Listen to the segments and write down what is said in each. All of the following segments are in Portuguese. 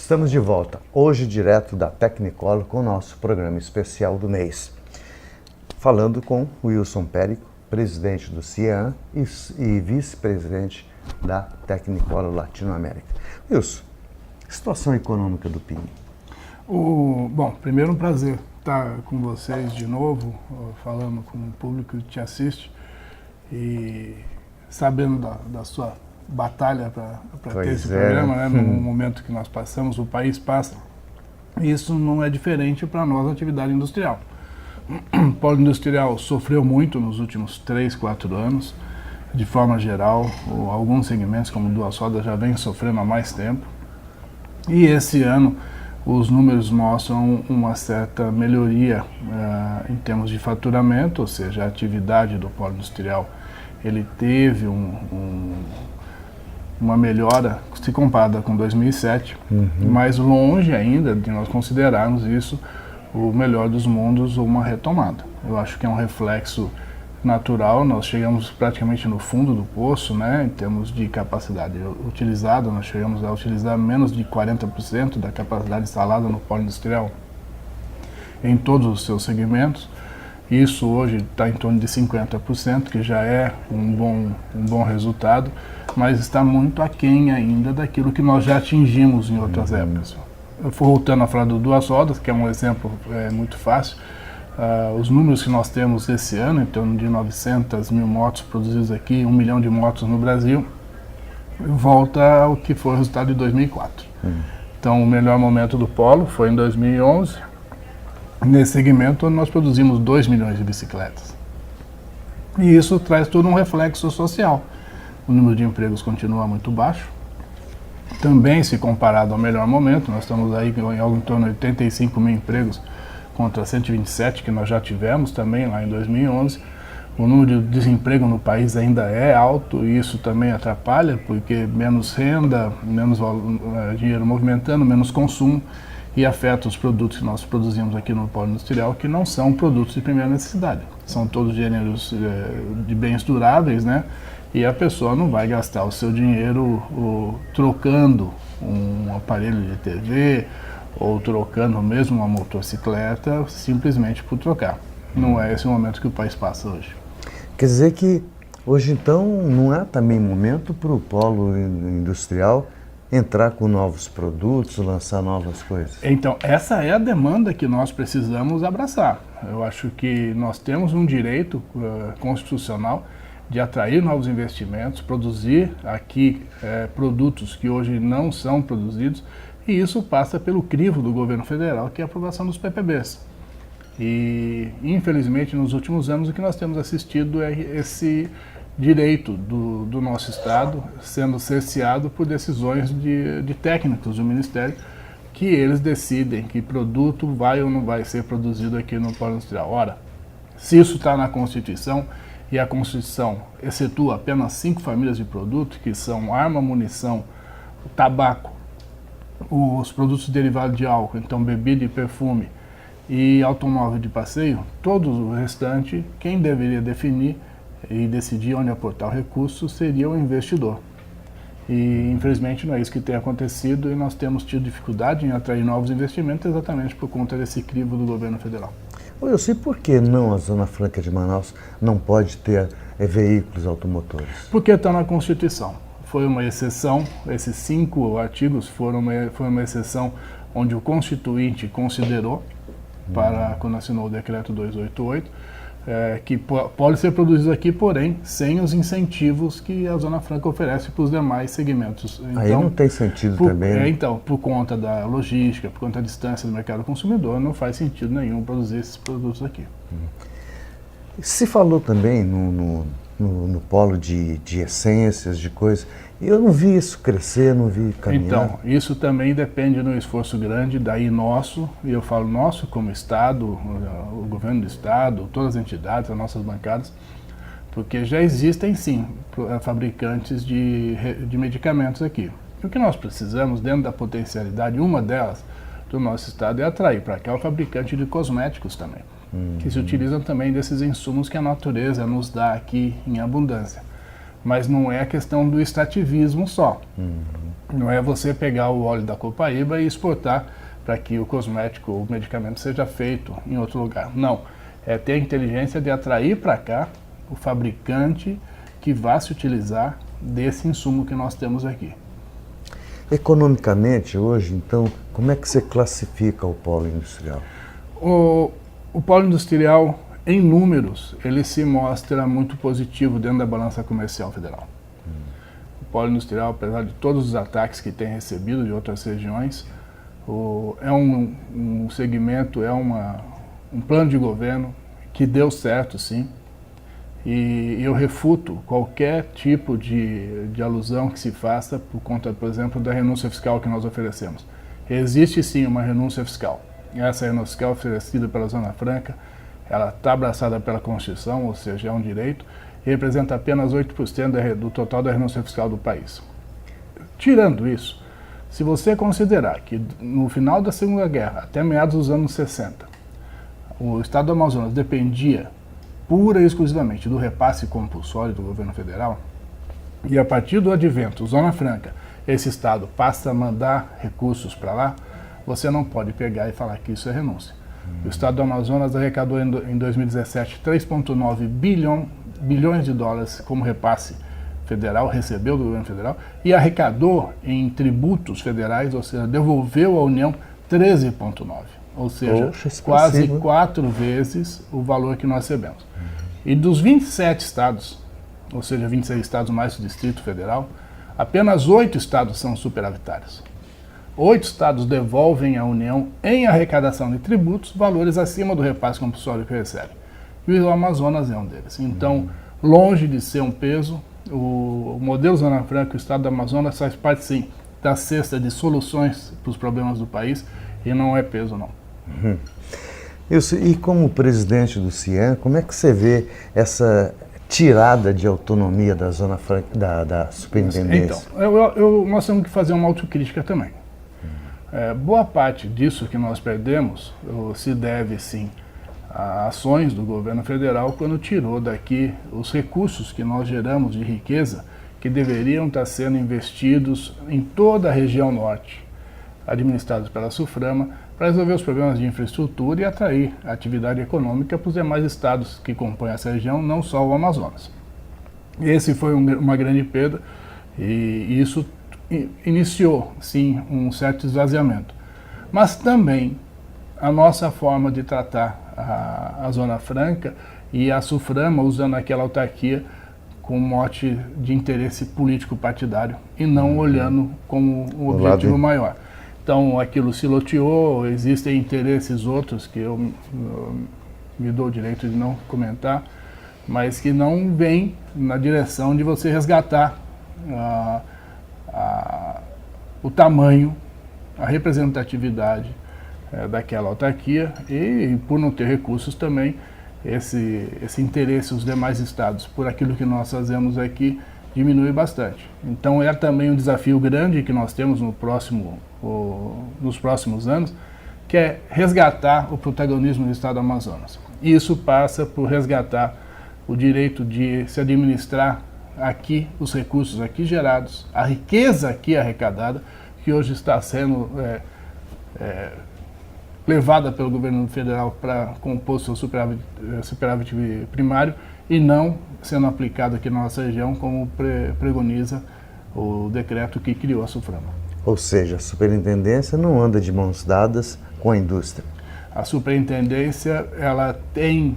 Estamos de volta, hoje direto da Technicolor com o nosso programa especial do mês. Falando com Wilson Périco, presidente do CIEAN e vice-presidente da Technicolor Latinoamérica. Wilson, situação econômica do PIN. Bom, primeiro um prazer estar com vocês de novo, falando com o público que te assiste e sabendo da sua batalha para ter esse programa, né? No momento que nós passamos, o país passa. E isso não é diferente para nós na atividade industrial. O polo industrial sofreu muito nos últimos 3, 4 anos, de forma geral. Alguns segmentos, como duas rodas, já vêm sofrendo há mais tempo. E esse ano os números mostram uma certa melhoria em termos de faturamento, ou seja, a atividade do polo industrial ele teve uma melhora se comparada com 2007, mas longe ainda de nós considerarmos isso o melhor dos mundos ou uma retomada. Eu acho que é um reflexo natural, nós chegamos praticamente no fundo do poço, né, em termos de capacidade utilizada, nós chegamos a utilizar menos de 40% da capacidade instalada no polo industrial em todos os seus segmentos. Isso hoje está em torno de 50%, que já é um bom resultado, mas está muito aquém ainda daquilo que nós já atingimos em outras épocas. Voltando a falar do duas rodas, que é um exemplo muito fácil, os números que nós temos esse ano, em torno de 900 mil motos produzidas aqui, 1 milhão de motos no Brasil, volta ao que foi o resultado de 2004. Então, o melhor momento do polo foi em 2011, nesse segmento onde nós produzimos 2 milhões de bicicletas. E isso traz todo um reflexo social. O número de empregos continua muito baixo. Também, se comparado ao melhor momento, nós estamos aí em algo em torno de 85 mil empregos, contra 127 que nós já tivemos também lá em 2011. O número de desemprego no país ainda é alto e isso também atrapalha, porque menos renda, menos dinheiro movimentando, menos consumo e afeta os produtos que nós produzimos aqui no polo industrial, que não são produtos de primeira necessidade. São todos gêneros de bens duráveis, né? E a pessoa não vai gastar o seu dinheiro trocando um aparelho de TV, ou trocando mesmo uma motocicleta simplesmente por trocar. Não é esse o momento que o país passa hoje. Quer dizer que hoje então não é também momento para o polo industrial entrar com novos produtos, lançar novas coisas? Então, essa é a demanda que nós precisamos abraçar. Eu acho que nós temos um direito constitucional de atrair novos investimentos, produzir aqui produtos que hoje não são produzidos. E isso passa pelo crivo do governo federal, que é a aprovação dos PPBs. E, infelizmente, nos últimos anos, o que nós temos assistido é esse direito do nosso Estado sendo cerceado por decisões de técnicos do Ministério, que eles decidem que produto vai ou não vai ser produzido aqui no polo industrial. Ora, se isso está na Constituição, e a Constituição excetua apenas 5 famílias de produtos, que são arma, munição, tabaco, os produtos derivados de álcool, então bebida e perfume, e automóvel de passeio, todo o restante, quem deveria definir e decidir onde aportar o recurso seria o investidor. E infelizmente não é isso que tem acontecido e nós temos tido dificuldade em atrair novos investimentos exatamente por conta desse crivo do governo federal. Eu sei por que não a Zona Franca de Manaus não pode ter veículos automotores. Porque está na Constituição. Foi uma exceção, esses 5 artigos foi uma exceção onde o Constituinte considerou, quando assinou o Decreto 288, que pode ser produzido aqui, porém, sem os incentivos que a Zona Franca oferece para os demais segmentos. Então, aí não tem sentido também, né? Então, por conta da logística, por conta da distância do mercado consumidor, não faz sentido nenhum produzir esses produtos aqui. Se falou também no polo de essências, de coisas, eu não vi isso crescer, não vi caminhar. Então, isso também depende de um esforço grande, daí nosso, e eu falo nosso como Estado, o governo do Estado, todas as entidades, as nossas bancadas, porque já existem sim fabricantes de medicamentos aqui. E o que nós precisamos, dentro da potencialidade, uma delas do nosso Estado, é atrair para cá o fabricante de cosméticos também, que se utilizam também desses insumos que a natureza nos dá aqui em abundância. Mas não é a questão do extrativismo só. Não é você pegar o óleo da copaíba e exportar para que o cosmético ou o medicamento seja feito em outro lugar. Não. É ter a inteligência de atrair para cá o fabricante que vai se utilizar desse insumo que nós temos aqui. Economicamente, hoje, então, como é que você classifica o polo industrial? O polo industrial, em números, ele se mostra muito positivo dentro da balança comercial federal. O polo industrial, apesar de todos os ataques que tem recebido de outras regiões, é um segmento, um plano de governo que deu certo, sim. E eu refuto qualquer tipo de alusão que se faça por conta, por exemplo, da renúncia fiscal que nós oferecemos. Existe sim uma renúncia fiscal. Essa renúncia fiscal oferecida pela Zona Franca, ela está abraçada pela Constituição, ou seja, é um direito, e representa apenas 8% do total da renúncia fiscal do país. Tirando isso, se você considerar que no final da Segunda Guerra, até meados dos anos 60, o Estado do Amazonas dependia pura e exclusivamente do repasse compulsório do governo federal, e a partir do advento, Zona Franca, esse Estado passa a mandar recursos para lá, você não pode pegar e falar que isso é renúncia. O Estado do Amazonas arrecadou em 2017 3,9 bilhões de dólares como repasse federal, recebeu do governo federal, e arrecadou em tributos federais, ou seja, devolveu à União 13,9. Ou seja, quase 4 vezes o valor que nós recebemos. E dos 27 estados, ou seja, 26 estados mais o Distrito Federal, apenas 8 estados são superavitários. 8 estados devolvem à União, em arrecadação de tributos, valores acima do repasse compulsório que recebe. E o Amazonas é um deles. Então, longe de ser um peso, o modelo Zona Franca, o estado do Amazonas, faz parte, sim, da cesta de soluções para os problemas do país, e não é peso, não. E como presidente do CIAN, como é que você vê essa tirada de autonomia da Zona Franca, da superintendência? Então, nós temos que fazer uma autocrítica também. Boa parte disso que nós perdemos se deve, sim, a ações do governo federal quando tirou daqui os recursos que nós geramos de riqueza que deveriam estar sendo investidos em toda a região norte, administrados pela SUFRAMA, para resolver os problemas de infraestrutura e atrair a atividade econômica para os demais estados que compõem essa região, não só o Amazonas. Esse foi uma grande perda e isso iniciou, sim, um certo esvaziamento. Mas também a nossa forma de tratar a Zona Franca e a SUFRAMA usando aquela autarquia com mote de interesse político partidário e não olhando como um objetivo maior. Então, aquilo se loteou, existem interesses outros que eu me dou o direito de não comentar, mas que não vêm na direção de você resgatar o tamanho, a representatividade daquela autarquia e, por não ter recursos também, esse interesse dos demais estados por aquilo que nós fazemos aqui diminui bastante. Então, é também um desafio grande que nós temos nos próximos anos, que é resgatar o protagonismo do Estado do Amazonas. E isso passa por resgatar o direito de se administrar aqui os recursos aqui gerados, a riqueza aqui arrecadada, que hoje está sendo levada pelo governo federal para compor seu superávit primário e não sendo aplicado aqui na nossa região, como pregoniza o decreto que criou a SUFRAMA. Ou seja, a superintendência não anda de mãos dadas com a indústria. A superintendência, ela tem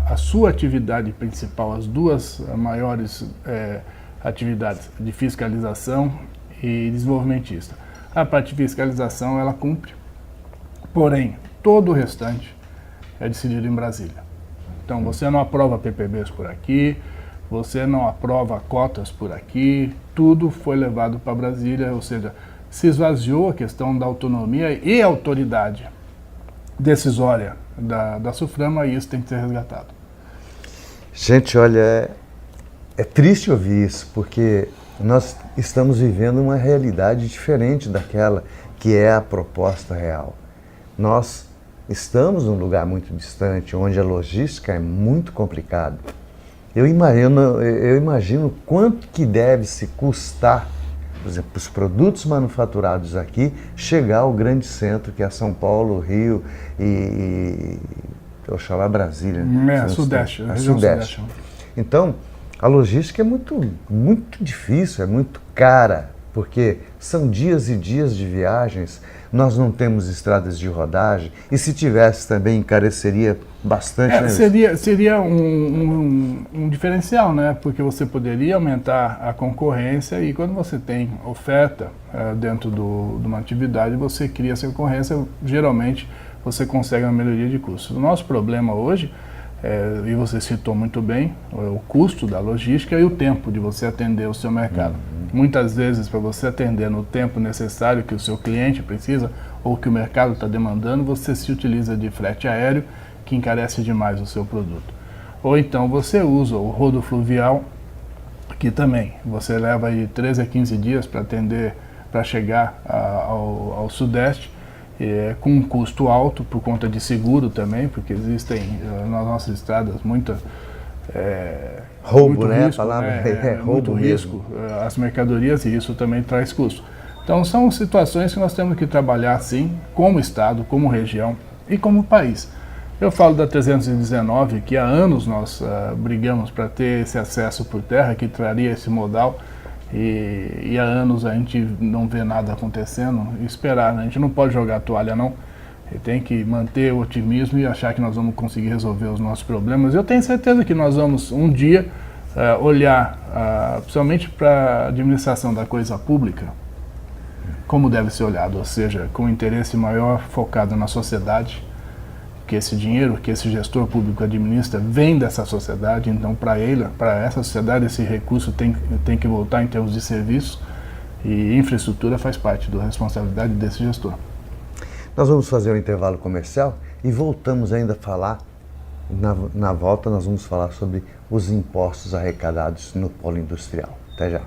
a sua atividade principal, as duas maiores atividades de fiscalização e desenvolvimentista. A parte de fiscalização, ela cumpre, porém, todo o restante é decidido em Brasília. Então, você não aprova PPBs por aqui, você não aprova cotas por aqui, tudo foi levado para Brasília, ou seja, se esvaziou a questão da autonomia e autoridade decisória da SUFRAMA e isso tem que ser resgatado. Gente, olha, é triste ouvir isso, porque nós estamos vivendo uma realidade diferente daquela que é a proposta real. Nós estamos num lugar muito distante, onde a logística é muito complicada. Eu imagino quanto que deve se custar por exemplo, os produtos manufaturados aqui chegar ao grande centro, que é São Paulo, Rio e Oxalá, Brasília. Sudeste, a Sudeste. Então, a logística é muito difícil, é muito cara, porque são dias e dias de viagens, nós não temos estradas de rodagem, e se tivesse também encareceria bastante. Seria um diferencial, né? Porque você poderia aumentar a concorrência e quando você tem oferta dentro de uma atividade, você cria essa concorrência, geralmente você consegue uma melhoria de custo. O nosso problema hoje, e você citou muito bem, o custo da logística e o tempo de você atender o seu mercado. Muitas vezes, para você atender no tempo necessário que o seu cliente precisa ou que o mercado está demandando, você se utiliza de frete aéreo, que encarece demais o seu produto. Ou então você usa o rodo fluvial, que também você leva aí 13 a 15 dias para atender, para chegar ao Sudeste, com um custo alto por conta de seguro também, porque existem nas nossas estradas muito roubo, né? Risco, A palavra roubo muito risco as mercadorias, e isso também traz custo. Então são situações que nós temos que trabalhar assim, como Estado, como região e como país. Eu falo da 319, que há anos nós brigamos para ter esse acesso por terra, que traria esse modal, e há anos a gente não vê nada acontecendo, e esperar, né? A gente não pode jogar a toalha, não. Tem que manter o otimismo e achar que nós vamos conseguir resolver os nossos problemas. Eu tenho certeza que nós vamos um dia olhar, principalmente para a administração da coisa pública, como deve ser olhado, ou seja, com interesse maior focado na sociedade, que esse dinheiro que esse gestor público administra vem dessa sociedade, então para essa sociedade esse recurso tem que voltar em termos de serviço, e infraestrutura faz parte da responsabilidade desse gestor. Nós vamos fazer um intervalo comercial e voltamos ainda a falar, na volta nós vamos falar sobre os impostos arrecadados no polo industrial. Até já.